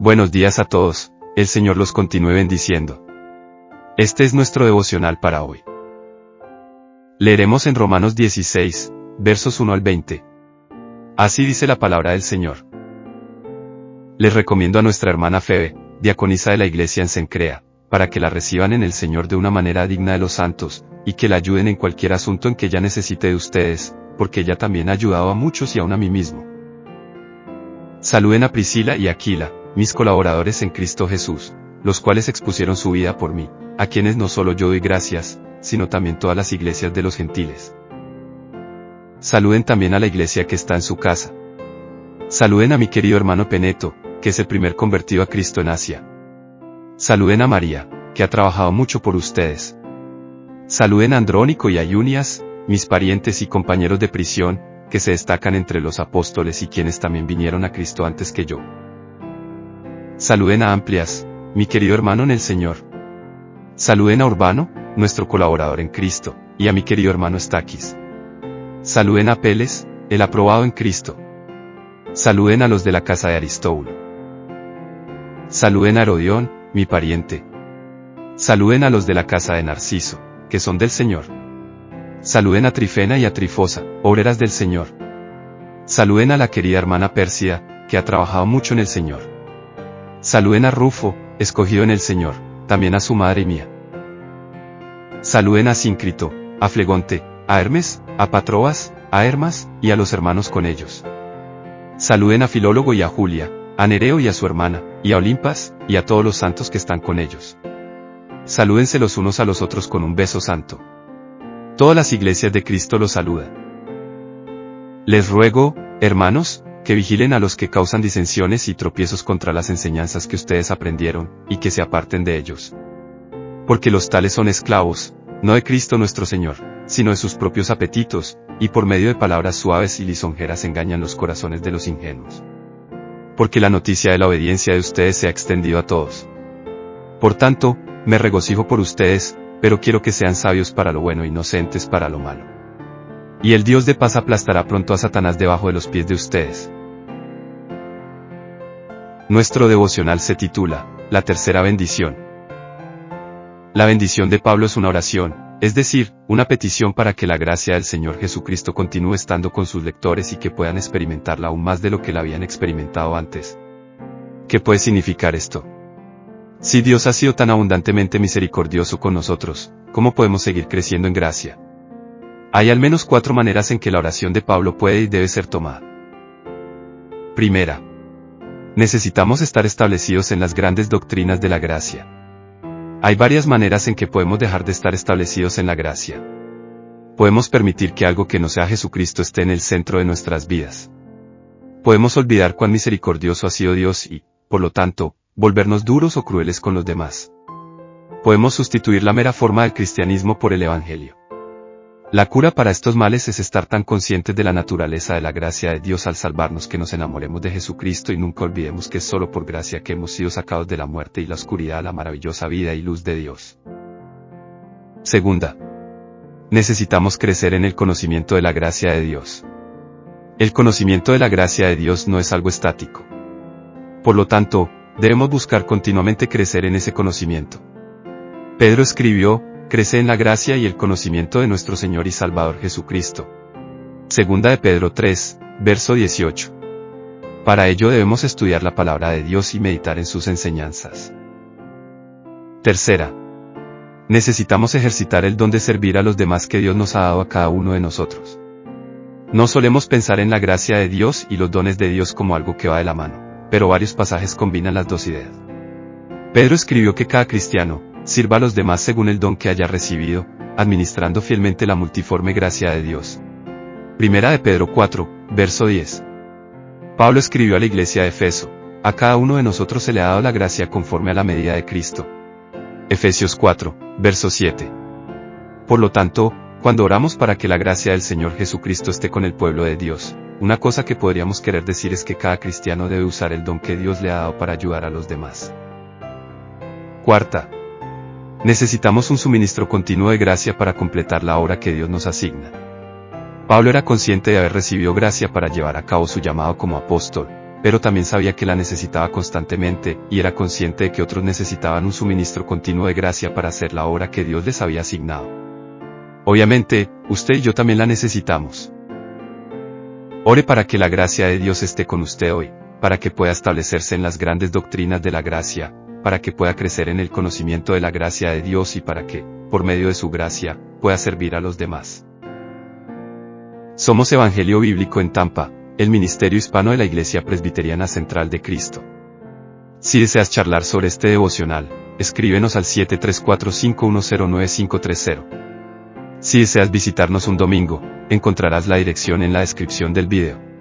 Buenos días a todos, el Señor los continúe bendiciendo. Este es nuestro devocional para hoy. Leeremos en Romanos 16, versos 1 al 20. Así dice la palabra del Señor. Les recomiendo a nuestra hermana Febe, diaconisa de la iglesia en Cencrea, para que la reciban en el Señor de una manera digna de los santos, y que la ayuden en cualquier asunto en que ella necesite de ustedes, porque ella también ha ayudado a muchos y aún a mí mismo. Saluden a Priscila y Aquila, mis colaboradores en Cristo Jesús, los cuales expusieron su vida por mí, a quienes no solo yo doy gracias, sino también todas las iglesias de los gentiles. Saluden también a la iglesia que está en su casa. Saluden a mi querido hermano Peneto, que es el primer convertido a Cristo en Asia. Saluden a María, que ha trabajado mucho por ustedes. Saluden a Andrónico y a Junias, mis parientes y compañeros de prisión, que se destacan entre los apóstoles y quienes también vinieron a Cristo antes que yo. Saluden a Amplias, mi querido hermano en el Señor. Saluden a Urbano, nuestro colaborador en Cristo, y a mi querido hermano Estaquis. Saluden a Apeles, el aprobado en Cristo. Saluden a los de la casa de Aristóbulo. Saluden a Herodión, mi pariente. Saluden a los de la casa de Narciso, que son del Señor. Saluden a Trifena y a Trifosa, obreras del Señor. Saluden a la querida hermana Pérsida, que ha trabajado mucho en el Señor. Saluden a Rufo, escogido en el Señor, también a su madre y mía. Saluden a Síncrito, a Flegonte, a Hermes, a Patrobas, a Hermas, y a los hermanos con ellos. Saluden a Filólogo y a Julia, a Nereo y a su hermana, y a Olimpas, y a todos los santos que están con ellos. Salúdense los unos a los otros con un beso santo. Todas las iglesias de Cristo los saludan. Les ruego, hermanos, que vigilen a los que causan disensiones y tropiezos contra las enseñanzas que ustedes aprendieron, y que se aparten de ellos. Porque los tales son esclavos, no de Cristo nuestro Señor, sino de sus propios apetitos, y por medio de palabras suaves y lisonjeras engañan los corazones de los ingenuos. Porque la noticia de la obediencia de ustedes se ha extendido a todos. Por tanto, me regocijo por ustedes, pero quiero que sean sabios para lo bueno e inocentes para lo malo. Y el Dios de paz aplastará pronto a Satanás debajo de los pies de ustedes. Nuestro devocional se titula, La tercera bendición. La bendición de Pablo es una oración, es decir, una petición para que la gracia del Señor Jesucristo continúe estando con sus lectores y que puedan experimentarla aún más de lo que la habían experimentado antes. ¿Qué puede significar esto? Si Dios ha sido tan abundantemente misericordioso con nosotros, ¿cómo podemos seguir creciendo en gracia? Hay al menos 4 maneras en que la oración de Pablo puede y debe ser tomada. Primera. Necesitamos estar establecidos en las grandes doctrinas de la gracia. Hay varias maneras en que podemos dejar de estar establecidos en la gracia. Podemos permitir que algo que no sea Jesucristo esté en el centro de nuestras vidas. Podemos olvidar cuán misericordioso ha sido Dios y, por lo tanto, volvernos duros o crueles con los demás. Podemos sustituir la mera forma del cristianismo por el Evangelio. La cura para estos males es estar tan conscientes de la naturaleza de la gracia de Dios al salvarnos que nos enamoremos de Jesucristo y nunca olvidemos que es solo por gracia que hemos sido sacados de la muerte y la oscuridad a la maravillosa vida y luz de Dios. Segunda. Necesitamos crecer en el conocimiento de la gracia de Dios. El conocimiento de la gracia de Dios no es algo estático. Por lo tanto, debemos buscar continuamente crecer en ese conocimiento. Pedro escribió, crece en la gracia y el conocimiento de nuestro Señor y Salvador Jesucristo. Segunda de Pedro 3, verso 18. Para ello debemos estudiar la palabra de Dios y meditar en sus enseñanzas. Tercera. Necesitamos ejercitar el don de servir a los demás que Dios nos ha dado a cada uno de nosotros. No solemos pensar en la gracia de Dios y los dones de Dios como algo que va de la mano, pero varios pasajes combinan las dos ideas. Pedro escribió que cada cristiano sirva a los demás según el don que haya recibido, administrando fielmente la multiforme gracia de Dios. Primera de Pedro 4, verso 10. Pablo escribió a la iglesia de Efeso, a cada uno de nosotros se le ha dado la gracia conforme a la medida de Cristo. Efesios 4, verso 7. Por lo tanto, cuando oramos para que la gracia del Señor Jesucristo esté con el pueblo de Dios, una cosa que podríamos querer decir es que cada cristiano debe usar el don que Dios le ha dado para ayudar a los demás. Cuarta. Necesitamos un suministro continuo de gracia para completar la obra que Dios nos asigna. Pablo era consciente de haber recibido gracia para llevar a cabo su llamado como apóstol, pero también sabía que la necesitaba constantemente, y era consciente de que otros necesitaban un suministro continuo de gracia para hacer la obra que Dios les había asignado. Obviamente, usted y yo también la necesitamos. Ore para que la gracia de Dios esté con usted hoy, para que pueda establecerse en las grandes doctrinas de la gracia, para que pueda crecer en el conocimiento de la gracia de Dios y para que, por medio de su gracia, pueda servir a los demás. Somos Evangelio Bíblico en Tampa, el ministerio hispano de la Iglesia Presbiteriana Central de Cristo. Si deseas charlar sobre este devocional, escríbenos al 734-510-9530. Si deseas visitarnos un domingo, encontrarás la dirección en la descripción del video.